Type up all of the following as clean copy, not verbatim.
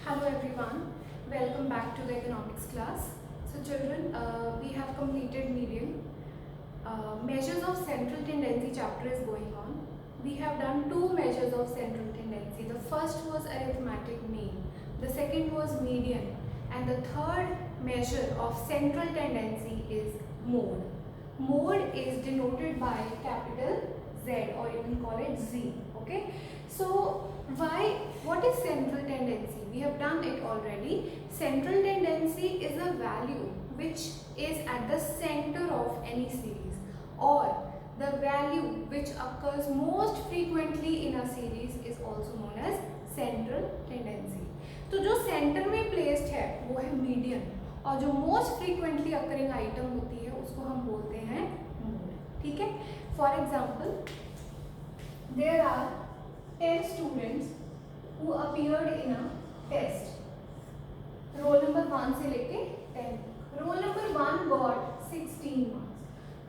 Hello everyone, welcome back to the economics class. So children, we have completed median. Measures of central tendency chapter is going on. We have done two measures of central tendency. The first was arithmetic mean, the second was median, and the third measure of central tendency is mode. Mode is denoted by capital Z, or you can call it Z. Okay, so what is central tendency? We have done it already. Central tendency is a value which is at the center of any series, or the value which occurs most frequently in a series is also known as central tendency. तो जो centre में placed है वो है median, और जो most frequently occurring item होती है उसको हम बोलते हैं मोड. ठीक है. For example, there are 10 students who appeared in a test. Roll number 1 से लेके 10. Roll number 1 got 16 marks.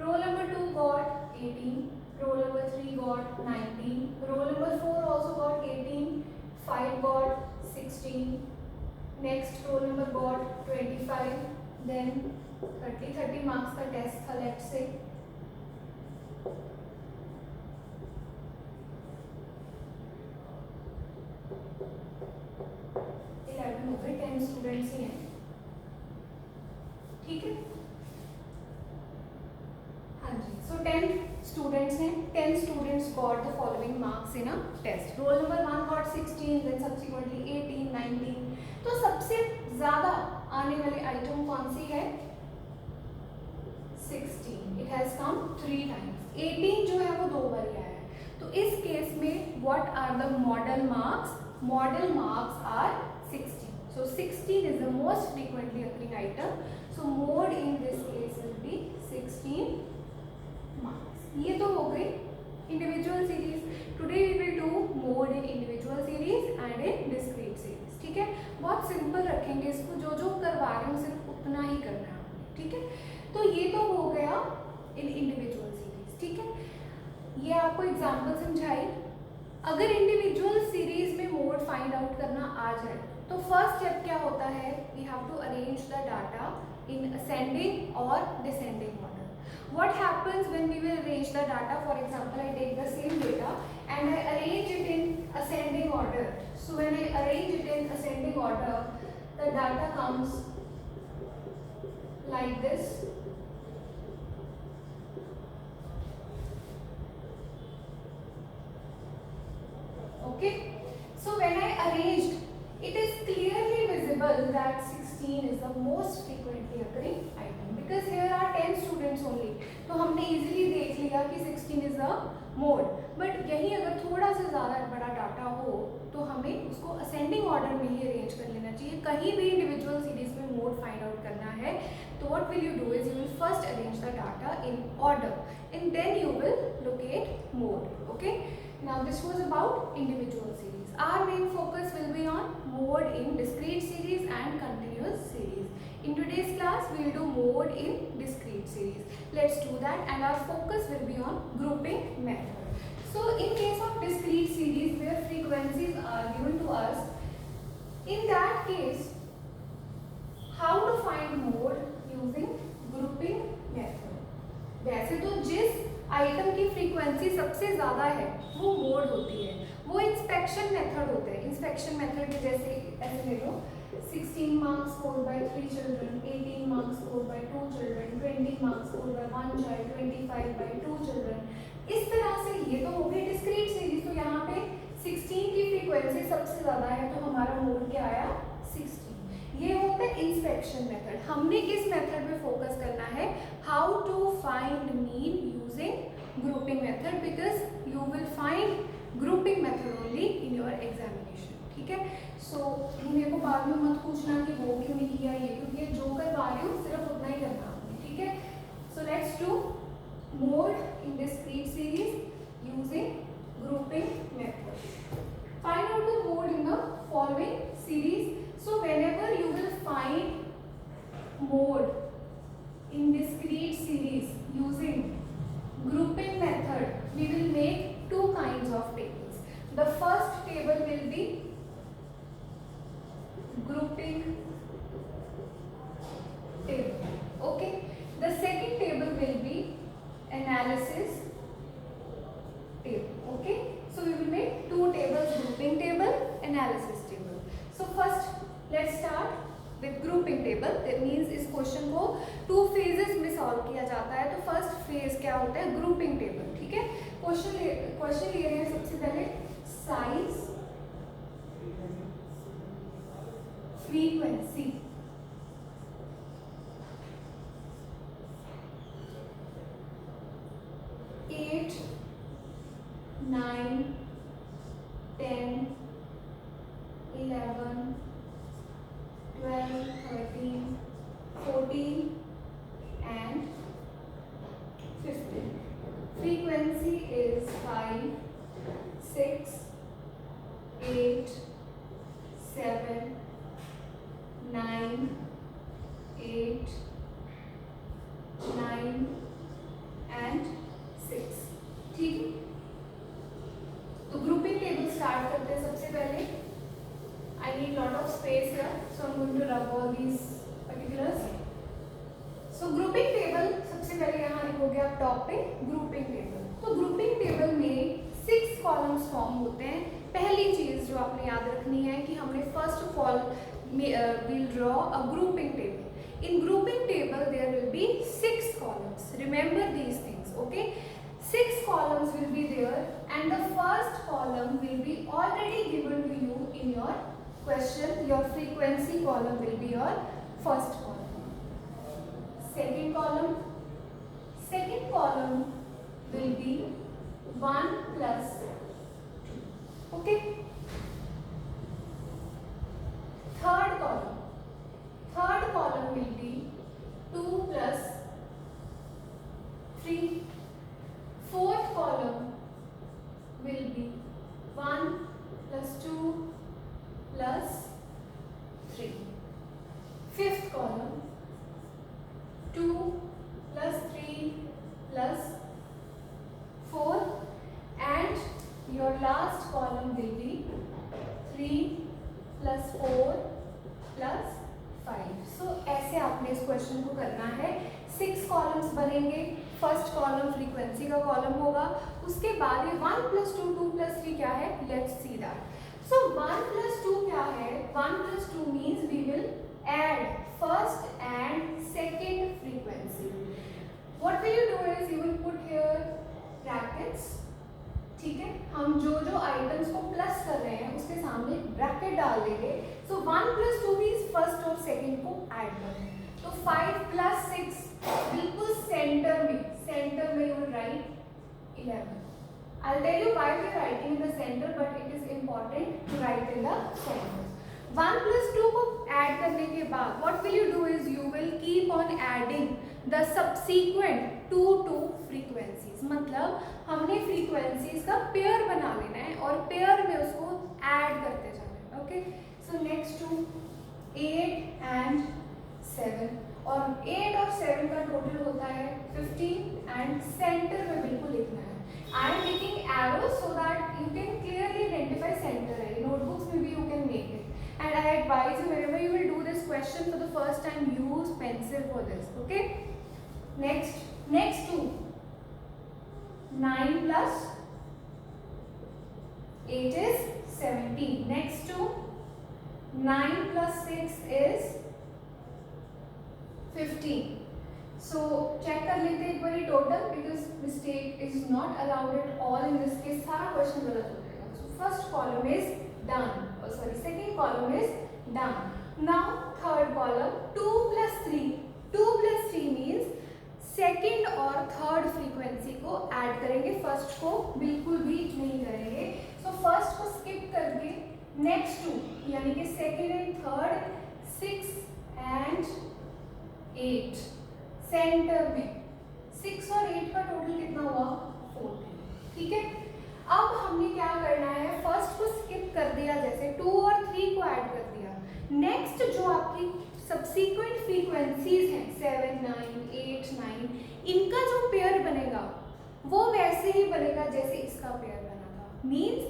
Roll number 2 got 18. Roll number 3 got 19. Roll number 4 also got 18. 5 got 16. Next roll number got 25. Then 30 marks का test था, let's say. हो गए, 10 students ही हैं. ठीक है. हाँ जी. सो 10 स्टूडेंट्स हैं. 10 students got the following marks in a test. Roll number 1 got 16, then subsequently 18, 19. तो सबसे ज्यादा आने वाली आइटम कौन सी है? 16. It has come 3 times. 18 जो है वो 2 बार आया है. तो इस केस में what are the modal marks? Modal marks are 16. So 16 is the most frequently occurring item. So mode in this case will be 16 marks. ये तो हो गई individual series. Today we will do mode in individual series and in discrete series. ठीक है. बहुत simple रखेंगे इसको, जो जो करवा रहे हैं सिर्फ उतना ही करना है. ठीक है. तो ये तो हो गया in individual series. ठीक है. ये आपको एग्जाम्पल समझाई. अगर इंडिविजुअल सीरीज में मोड फाइंड आउट करना आ जाए तो फर्स्ट स्टेप क्या होता है? We have to arrange the data in ascending और descending order. What happens when we will arrange the data? For example, I take the same data and I arrange it in ascending order. So when I arrange it in ascending order, the data comes like this. Okay, so when I arranged, it is clearly visible that 16 is the most frequently occurring item because here are 10 students only. तो हमने easily देख लिया कि 16 is the mode. But यही अगर थोड़ा सा ज़्यादा बड़ा डाटा हो तो हमें उसको ascending order में ही arrange कर लेना चाहिए. कहीं भी individual series में mode find out करना है तो what will you do is you will first arrange the data in order and then you will locate mode. Okay. Now this was about individual series. Our main focus will be on mode in discrete series and continuous series. In today's class we will do mode in discrete series. Let's do that, and our focus will be on grouping method. So in case of discrete series where frequencies are given to us, in that case how to find mode using grouping method. वैसे तो जिस item की frequency सबसे ज़्यादा है वो mode होती है, वो इंस्पेक्शन मेथड होता है. इंस्पेक्शन मेथड जैसे ऐसे ले लो, 16 marks score by 3 children, 18 marks score by 2 children, 20 marks score by 1 child, 25 by 2 children. इस तरह से ये तो हो गई डिस्क्रीट सीरीज. तो यहाँ पे 16 की फ्रीक्वेंसी सबसे ज़्यादा है तो हमारा मोड क्या आया? 16. ये होता है इंस्पेक्शन मेथड. हमने किस मेथड में फोकस करना है? How to find mean using grouping method, because you will find grouping method only in your examination. ठीक है. सो मेरे को बाद में मत पूछना कि वो क्यों नहीं किया ये, क्योंकि जो करवा रही हूँ सिर्फ उतना ही करना है. ठीक है. So let's do mode in discrete series using grouping method. Find out the mode in the following series. So whenever you will find mode in discrete series using grouping method, we will make two kinds of tables. The first table will be grouping table. Okay, the second table will be analysis table. Okay, so we will make two tables, grouping table, analysis table. So first let's start with grouping table. That means इस question को two phases में solve किया जाता है. तो first phase क्या होता है? Grouping table. ठीक है, क्वेश्चन ले रहे हैं सबसे पहले size, frequency, eight, 9, 10, 11, 12, 13, 14 and 15. Frequency is 5, 6, 8, 7, 9, 8, 9 and 6. ठीक है, तो ग्रुपिंग टेबल स्टार्ट करते हैं. सबसे पहले I need lot of space here, so I'm going to rub all these particulars. So grouping table सबसे पहले यहाँ लिखोगे आप टॉप पे ग्रुपिंग टेबल. तो ग्रुपिंग टेबल में 6 कॉलम्स फॉर्म होते हैं. पहली चीज जो आपने याद रखनी है कि हमने first of all we'll draw a grouping table. In grouping table there will be 6 columns. Remember these things, okay? 6 columns will be there and the first column will be already given to you in your question. Your frequency column will be your first column. Second column will be 1 plus 2. Okay. Third column will be 2 plus 3. Fourth column will be 1 plus 2 plus 3. Fifth column 2 plus 3 plus 4 and your last column will be 3 plus 4 plus 5. So ऐसे आपने इस question को करना है. 6 columns बनेंगे. First column frequency का column होगा. उसके बाद ये 1 plus 2, 2 plus 3 क्या है? Let's see that. So 1 plus 2 क्या है? 1 plus 2 means we will add first and second frequency. What will you do is you will put here brackets. ठीक है, हम जो आइटम्स को प्लस कर रहे हैं उसके सामने ब्रैकेट डाल देंगे. So 1 plus 2 means फर्स्ट और सेकंड को ऐड कर दें. तो 5 plus 6 बिल्कुल सेंटर में you will write 11. I'll tell you why we are writing in the center, but it is important to write in the center. 1 plus 2 को add करने के बाद what will you do is you will keep on adding the subsequent 2 to frequencies. मतलब हमने frequencies का pair बना लेना है और पेयर में उसको ऐड करते जाना है. Okay, so next to 8 and 7 और 8 और 7 का टोटल होता है 15 एंड सेंटर में बिल्कुल लिखना है. I am making arrows so that you can clearly identify center है. Notebooks में भी you can make it. And I advise you whenever you will do this question for the first time, use pencil for this. Okay. Next to 9 plus 8 is 17. Next to 9 plus 6 is 15. So check कर लेते हैं एक बारी total because mistake is not allowed at all in this case. सारा question गलत हो जाएगा. So first column is done. Oh sorry, second column is done. Now third column 2 plus 3. 2 plus 3 means second और थर्ड फ्रीक्वेंसी को add करेंगे. First को बिल्कुल भी नहीं करेंगे. सो फर्स्ट को स्किप करके नेक्स्ट टू यानी कि second and third 6 and 8 centre में 6 और 8 का टोटल कितना हुआ? 14. ठीक है, अब हमने क्या करना है? फर्स्ट को स्किप कर दिया, जैसे 2 और 3 को ऐड कर दिया. नेक्स्ट जो आपकी सबसीक्वेंट फ्रीक्वेंसीज हैं 7, 9, 8, 9, इनका जो पेयर बनेगा वो वैसे ही बनेगा जैसे इसका पेयर बना था. मीन्स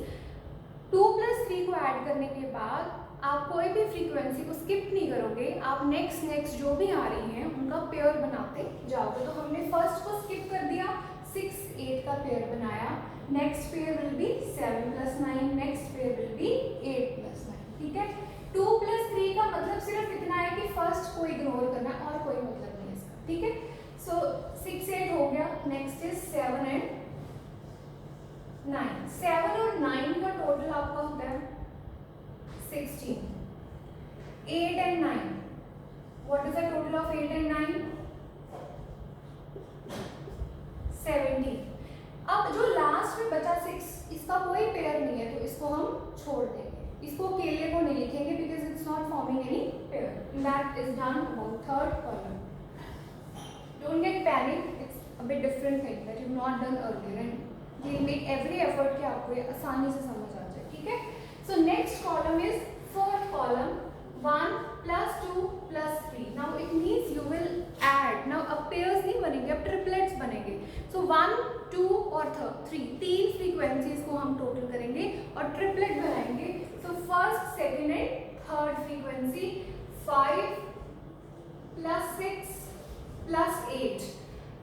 2 plus 3 को ऐड करने के बाद आप कोई भी फ्रीक्वेंसी को स्किप नहीं करोगे, आप नेक्स्ट जो भी आ रही हैं उनका पेयर बनाते जाओगे। तो हमने फर्स्ट को स्किप कर दिया, 6 8 का पेयर बनाया, next pair will be 7 + 9, next pair will be 8 + 9। ठीक है, 2 + 3 का मतलब सिर्फ इतना है कि फर्स्ट को इग्नोर करना है और कोई मतलब नहीं है इसका। ठीक है, सो 6 8 हो गया, नेक्स्ट इज 7 and 9। 7 और 9 का टोटल आपका होता है 16। 8 and 9, what is the total of 8 and 9? 17। अब जो लास्ट में बचा 6, इसका कोई पेयर नहीं है तो इसको हम छोड़ देंगे, इसको अकेले को नहीं लिखेंगे because it's not forming any pair. That is done about third column. Don't get panic, it's a bit different thing that you not done earlier and we make every effort कि आपको ये आसानी से समझ आ जाए। ठीक है, so next column is fourth column, 1 + 2 + 3। Now it means you will add, now अब पेयर्स नहीं बनेंगे, अब ट्रिपलेट्स बनेंगे। सो 1 2 और 3, तीन फ्रीक्वेंसीज को हम टोटल करेंगे और ट्रिपलेट बनाएंगे। So first second and third frequency, 5 + 6 + 8।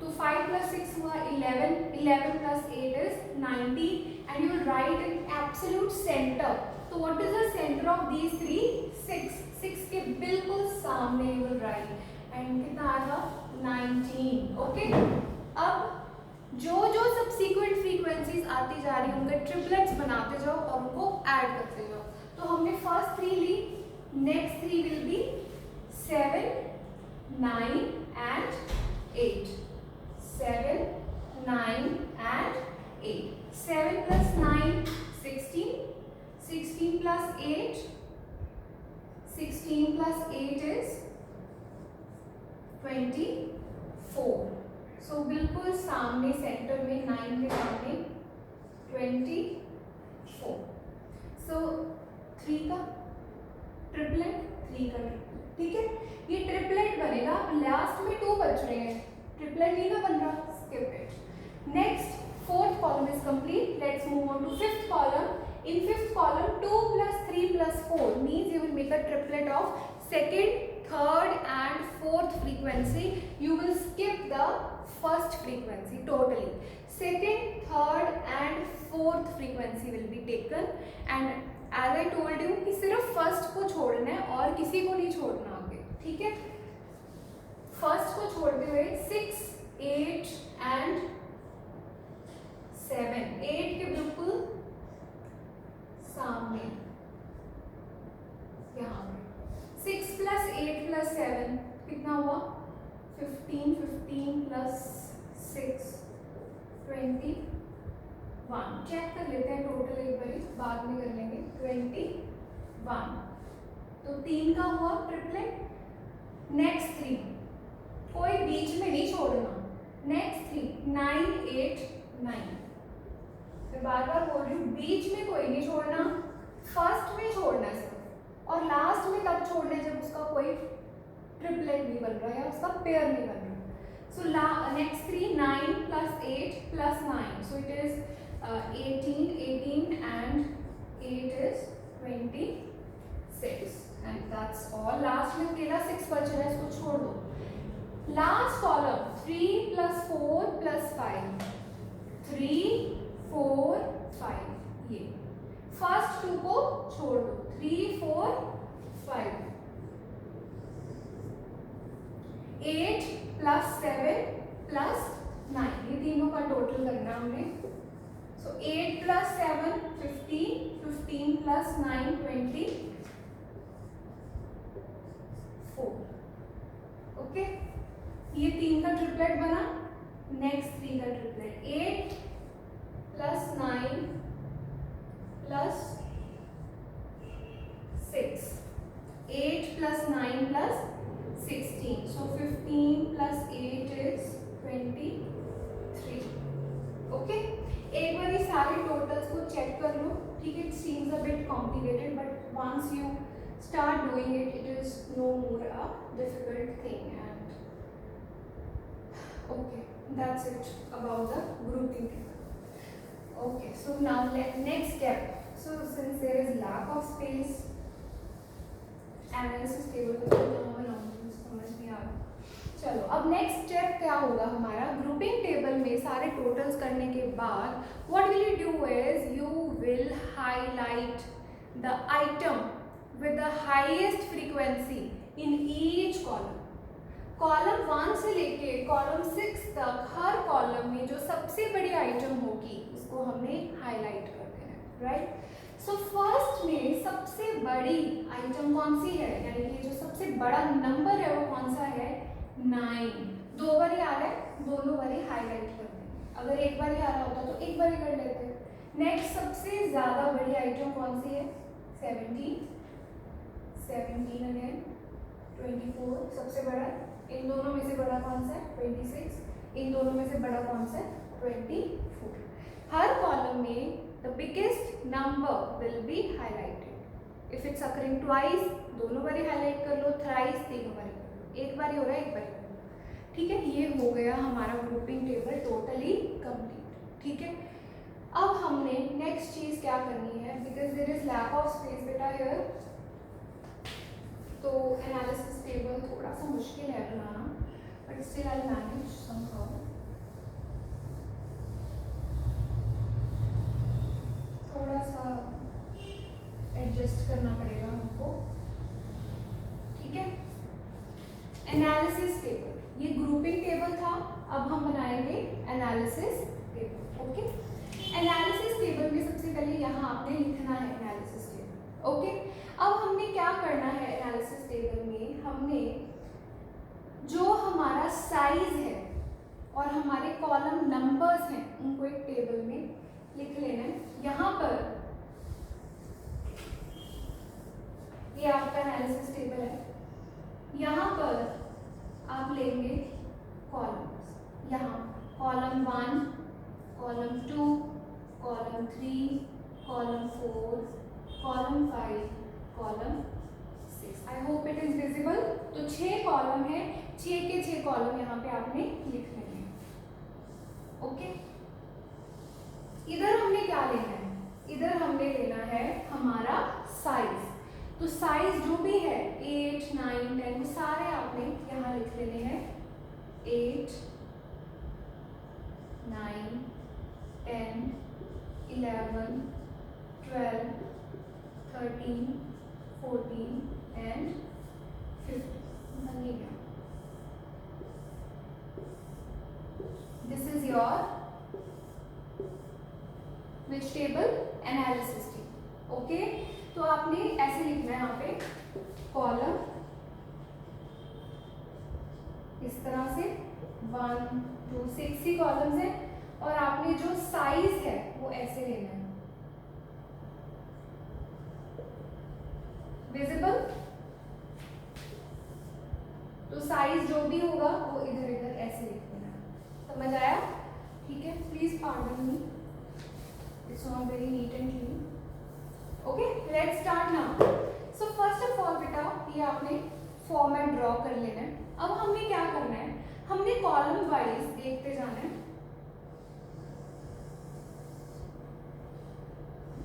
तो 5 + 6 हुआ 11, 11 + 8 is 90 and you will write an absolute center. So what is the center of these three? 6. 6 के बिल्कुल सामने you will write and कितना आएगा 19। ओके, अब जो सबसीक्वेंट फ्रीक्वेंसीज आती जा रही हैं उनके ट्रिपलेट्स बनाते जाओ और उनको ऐड करते जाओ। तो हमने फर्स्ट 3 ली, next 3 will be 7 9 and 8। 7 9 and 8। 7 + 9 16, 16 + 8, 16 + 8 is 24। सो बिल्कुल सामने सेंटर में 9 के सामने 24। सो 3 का ट्रिपलेट, 3 का ट्रिपलेट। ठीक है, ये ट्रिपलेट बनेगा। लास्ट में 2 बच रहे हैं, ट्रिपलेट नहीं ना बन रहा, skip it. Next, fourth column is complete. Let's move on to fifth column. In fifth column, 2 + 3 + 4 means you will make a triplet of second, third and fourth frequency. You will skip the first frequency totally. Second, third and fourth frequency will be taken and as I told you कि सिर्फ first को छोड़ना है और किसी को नहीं छोड़ना आगे। ठीक है, फर्स्ट को छोड़ते हुए 6 8 and 7, 8 के बिल्कुल सामने यहाँ पे 6 + 8 + 7 कितना हुआ 15, 15 + 6 21। चेक कर लेते हैं टोटल एक बार, बाद में कर लेंगे। 21, तो 3 का हुआ ट्रिपलेट। नेक्स्ट 3 कोई बीच में नहीं छोड़ना, नेक्स्ट 3 9 8 9। मैं बार बार बोल रही हूँ, बीच में कोई नहीं छोड़ना, फर्स्ट में छोड़ना है सिर्फ, और लास्ट में तब छोड़ना है जब उसका कोई ट्रिपलेट नहीं बन रहा है या उसका पेयर नहीं बन रहा। So next 3 9 + 8 + 9, so it is 18 18 and 8 is 26 and that's all. Last में अकेला 6 बच रहा है, इसको छोड़ दो। लास्ट कॉलम 3 + 4 + 5, 3 4 5, ये फर्स्ट 2 को छोड़ दो, 3 4 5। 8 + 7 + 9, ये तीनों का टोटल करना हमने। सो 8 + 7 15, 15 + 9 24। ओके, ये 3 का ट्रिपलेट बना। नेक्स्ट 3 का ट्रिपलेट 8 + 9 + 6, 8 + 9 + 16, so 15 + 8 is 23। ओके, एक बार ये सारे टोटल्स को चेक कर लो। ठीक है, it seems a bit complicated but once you start doing it, it is no more a difficult thing. And okay, that's it about the grouping. Okay, so now next step. So since there is lack of space, analysis table को कहाँ बनाऊंगी समझ नहीं आ रहा। चलो अब next step क्या होगा हमारा, ग्रुपिंग टेबल में सारे टोटल्स करने के बाद what will you do is you will highlight the item with the highest frequency in each column. Column 1 से लेके कॉलम 6 तक हर कॉलम में जो सबसे बड़ी आइटम होगी उसको हमने हाईलाइट कर देना है, राइट। सो फर्स्ट में सबसे बड़ी आइटम कौन सी है, यानी कि जो सबसे बड़ा नंबर है वो कौन सा है, 9। 2 बार ही आ रहा है, दोनों बार ही हाईलाइट कर देंगे। अगर एक बार ही आ रहा होता तो एक बार ही कर लेते हैं। नेक्स्ट सबसे ज्यादा बड़ी आइटम कौन सी है, 17 अगेन, 24 सबसे बड़ा। इन दोनों में से बड़ा कौन सा है, 26। इन दोनों में से बड़ा कौन सा है, 24। हर कॉलम में the biggest number will be highlighted। if it's occurring twice दोनों बार हाईलाइट कर लो, thrice तीनों बार कर लो, एक बार ही हो रहा है एक बार कर लो, ठीक है। ये हो गया हमारा ग्रुपिंग टेबल टोटली कंप्लीट, ठीक है। अब हमने नेक्स्ट चीज क्या करनी है, because there is lack of space बेटा हियर, तो एनालिसिस टेबल थोड़ा सा मुश्किल है बनाना, but still I will manage somehow. थोड़ा सा एडजस्ट करना पड़ेगा हमको, ठीक है। एनालिसिस टेबल, ये ग्रुपिंग टेबल था, अब हम बनाएंगे analysis table, okay. Analysis table में सबसे पहले यहाँ आपने लिखना है एनालिसिस टेबल, ओके। अब हमने क्या करना है एनालिसिस टेबल में, हमने जो हमारा साइज है और हमारे कॉलम नंबर्स हैं उनको एक टेबल में लिख लेना है। यहाँ पर ये आपका एनालिसिस टेबल है, यहाँ पर आप लेंगे कॉलम्स, यहाँ column 1, column 2, column 3, column 4, column 5, column 6। I hope it is visible. तो 6 कॉलम है, 6 के 6 कॉलम यहाँ पे आपने लिख लेने हैं, ओके। इधर हमने क्या लेना है, इधर हमने लेना है हमारा साइज। तो साइज जो भी है 8, 9, 10 वो सारे आपने यहाँ लिख लेने हैं। 8, 9, 10, 11, 12, 13, 14 एंड 15। बन गया। This is your which table, analysis table, okay. तो आपने ऐसे लिखना है यहाँ पे कॉलम इस तरह से 1, 2, 6 ही कॉलम्स है, और आपने जो साइज है वो ऐसे लेना है, विजिबल। तो साइज जो भी होगा वो इधर इधर ऐसे लिख देना है, समझ आया, ठीक है। Please pardon me, it's not very neat and clean, okay। let's start now। so first of all बेटा ये आपने फॉर्मेट ड्रॉ कर लेना है। अब हमने क्या करना है, हमने कॉलम वाइज देखते जाना है।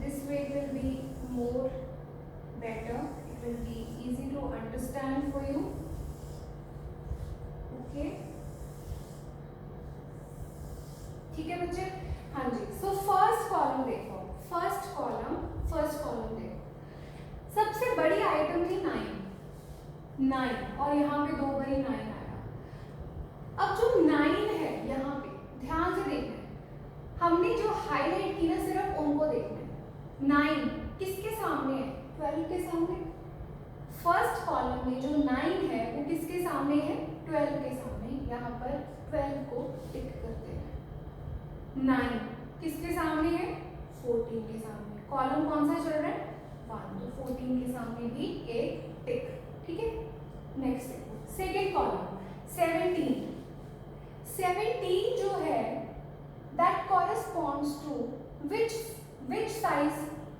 this way it will be more better, it will be easy to understand for you, okay। ठीक है बच्चे, हाँ जी। सो फर्स्ट कॉलम देखो, फर्स्ट कॉलम देखो, सबसे बड़ी आइटम थी 9 और यहाँ पे 2 बारी 9 आया। अब जो 9 है यहाँ पे ध्यान से देखना है, हमने जो हाईलाइट की ना सिर्फ उनको देखना है। 9 किसके सामने है, 12 के सामने। फर्स्ट कॉलम में जो 9 है वो किसके सामने है, 12 के सामने। यहाँ पर 12 को टिक करते हैं। 9 किसके सामने है, 14 के सामने। कॉलम कौन सा चल रहा है, 1, तो 14 के सामने भी एक टिक, ठीक है। नेक्स्ट देखो सेकेंड कॉलम 17 जो है that corresponds to which size,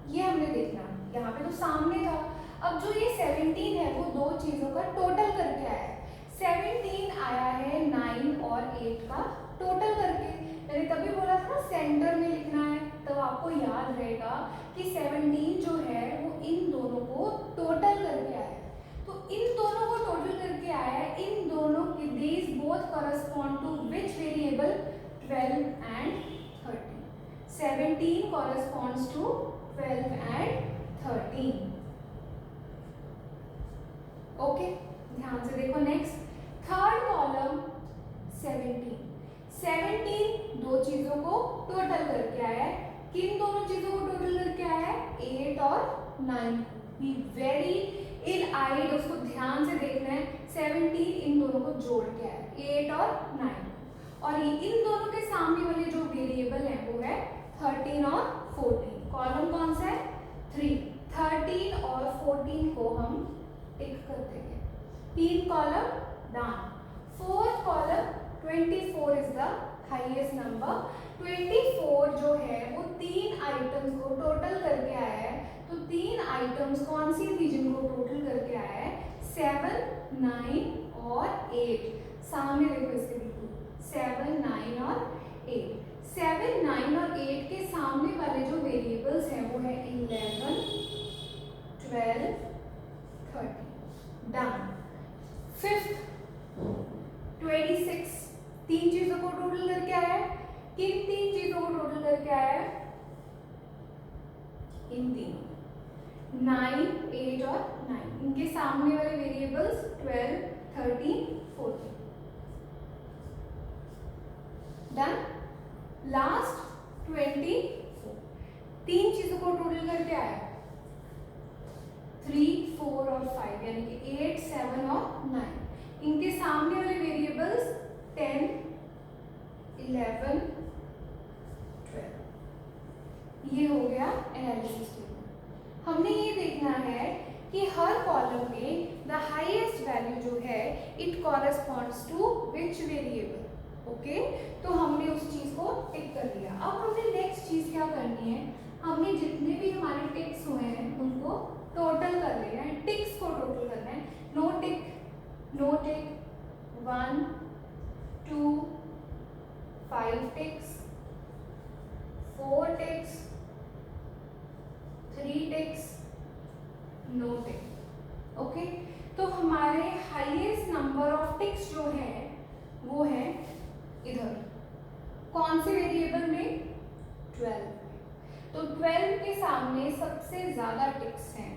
ये हमने देखना है। यहाँ पे तो सामने था, अब जो ये 17 है वो दो चीजों का टोटल करके आया है। 17 आया है 9 और 8 का टोटल करके। मैंने तभी बोला था ना सेंटर में लिखना है, तो आपको याद रहेगा कि 17 जो है वो इन दोनों को टोटल करके आया है। 8 और 9 बी वेरी इल आइड, उसको ध्यान से देखना है। 17 इन दोनों को जोड़ के आया 8 और 9, और इन दोनों के सामने वाले जो वेरिएबल है वो है 13 और 14। कॉलम कौन सा है? 3। 13 और 14 को हम टिक कर देंगे। 3 column done. 4th column 24 is the highest number. 24 जो है वो 3 आइटम्स को टोटल करके आया है। तो 3 आइटम्स कौन सी थी जिनको टोटल करके आया है? 7, 9 और 8। सामने देखो इसके बिल्कुल 7, 9 और 8। 7, 9 और 8 के सामने वाले जो वेरिएबल्स हैं वो है 11, 12, 13। डन। 5th 26 तीन चीजों को टोटल करके आया है। किन 3 चीजों को टोटल करके आया है? इन तीनों 9, 8 और 9। इनके सामने वाले वेरिएबल्स 12, 13, 14। डन। लास्ट 24 3 चीजों को टोटल करके आया 3, 4 और 5, यानी कि 8, 7 और 9। इनके सामने वाले वेरिएबल्स 10, 11, 12। ये हो गया एनालिसिस टेबल। हमने ये देखना है कि हर कॉलम में द हाईएस्ट वैल्यू जो है it corresponds to which variable. Okay, तो हमने उस चीज को टिक कर लिया। अब हमने नेक्स्ट चीज क्या करनी है? हमने जितने भी हमारे टिक्स हुए हैं उनको टोटल कर लेना है। टिक्स को टोटल करना है। नो टिक, 1, 2, 5 टिक्स, 4 टिक्स, 3 टिक्स, नो टिक। ओके, तो हमारे हाईएस्ट नंबर ऑफ टिक्स जो है वो है इधर। कौन से वेरिएबल में? 12। तो 12 के सामने सबसे ज्यादा टिक्स हैं।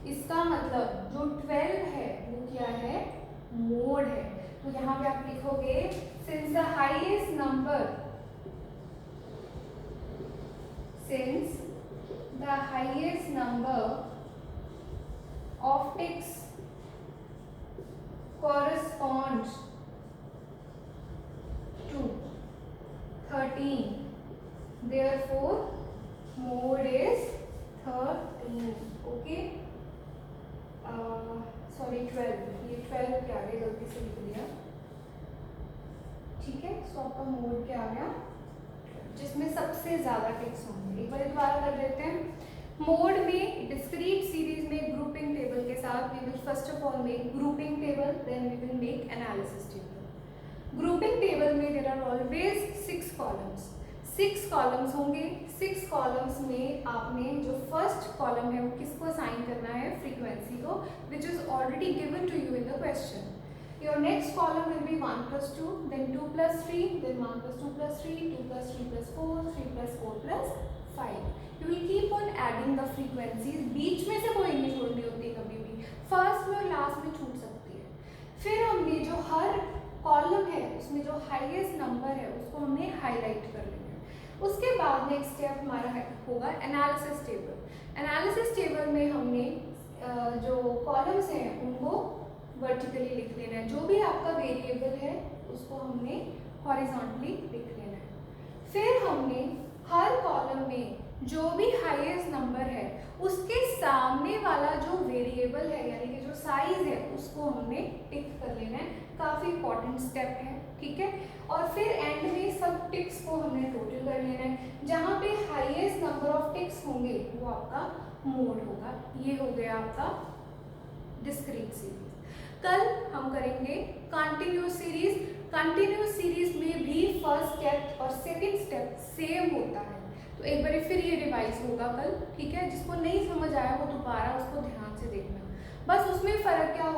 इसका मतलब जो 12 है वो क्या है? मोड है। तो यहाँ पे आप लिखोगे since the highest number, since the highest number of ticks corresponds to 13, therefore mode is 13. Okay, sorry 12, ये 12 के आगे गलती से लिख दिया। ठीक है, सो आपका मोड क्या आ गया? जिसमें सबसे ज्यादा टिक्स होंगे। एक बार दोबारा कर देते हैं। मोड में डिस्क्रीट सीरीज में ग्रुपिंग टेबल के साथ we will first of all make grouping table, then we will make analysis table. Grouping table में there are always 6 columns. 6 columns होंगे। 6 कॉलम्स में आपने जो फर्स्ट कॉलम है वो किसको असाइन करना है? फ्रीक्वेंसी को, which is already given to you in the question. Your next column will be 1 plus 2, then 2 plus 3, then 1 plus 2 plus 3, 2 plus 3 plus 4, 3 plus 4 plus 5. You will keep on adding the frequencies. बीच में से कोई नहीं छोड़नी होती कभी भी, first में और लास्ट में छूट सकती है। फिर हमने जो हर कॉलम है उसमें जो हाईएस्ट नंबर है उसको हमने हाईलाइट कर लेना है। उसके बाद नेक्स्ट स्टेप हमारा होगा एनालिसिस टेबल। एनालिसिस टेबल में हमने जो कॉलम्स हैं उनको वर्टिकली लिख लेना है। जो भी आपका वेरिएबल है उसको हमने हॉरिजॉन्टली लिख लेना है। फिर हमने हर कॉलम में जो भी हाईएस्ट नंबर है उसके सामने वाला जो वेरिएबल है यानी कि जो साइज है उसको हमने टिक कर लेना है। काफ़ी इंपॉर्टेंट स्टेप है, ठीक है। और फिर एंड में सब टिक्स को हमने टोटल कर लेना है। जहाँ पे हाईएस्ट नंबर ऑफ टिक्स होंगे वो आपका मोड होगा। ये हो गया आपका डिस्क्रीट सीरीज। कल हम करेंगे कंटिन्यूअस सीरीज। कंटिन्यूअस सीरीज में भी फर्स्ट स्टेप और सेकंड स्टेप सेम होता है। तो एक बार फिर ये रिवाइज होगा कल, ठीक है। जिसको नहीं समझ आया वो दोबारा उसको ध्यान से देखना। बस उसमें फ़र्क क्या होगा?